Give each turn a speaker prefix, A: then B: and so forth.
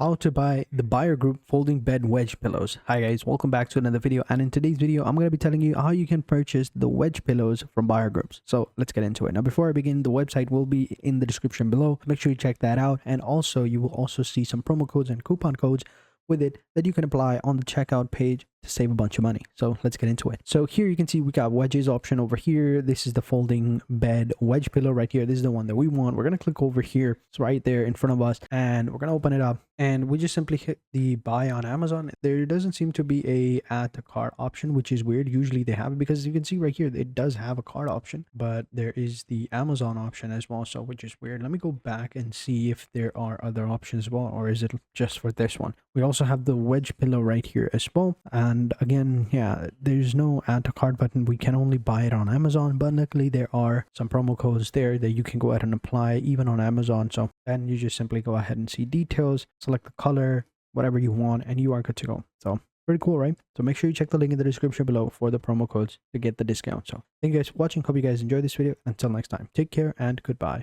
A: how to buy the Byre Group folding bed wedge pillows. Hi guys, welcome back to another video, and in today's video I'm going to be telling you how you can purchase the wedge pillows from Byre Groups. So let's get into it. Now before I begin, the website will be in the description below. Make sure you check that out, and also you will also see some promo codes and coupon codes with it that you can apply on the checkout page to save a bunch of money. So let's get into it. So here you can see we got wedges option over here. This is the folding bed wedge pillow right here. This is the one that we want. We're going to click over here. It's right there in front of us, and we're going to open it up, and we just simply hit the buy on Amazon. There doesn't seem to be a add to cart option, which is weird. Usually they have it, because you can see right here it does have a cart option, but there is the Amazon option as well, so which is weird. Let me go back and see if there are other options as well, or is it just for this one. We also have the wedge pillow right here as well, and again, yeah, there's no add to cart button. We can only buy it on Amazon, but luckily there are some promo codes there that you can go ahead and apply even on Amazon. So then you just simply go ahead and see details, select the color, whatever you want, and you are good to go. So pretty cool, right? So make sure you check the link in the description below for the promo codes to get the discount. So thank you guys for watching. Hope you guys enjoyed this video. Until next time, take care and goodbye.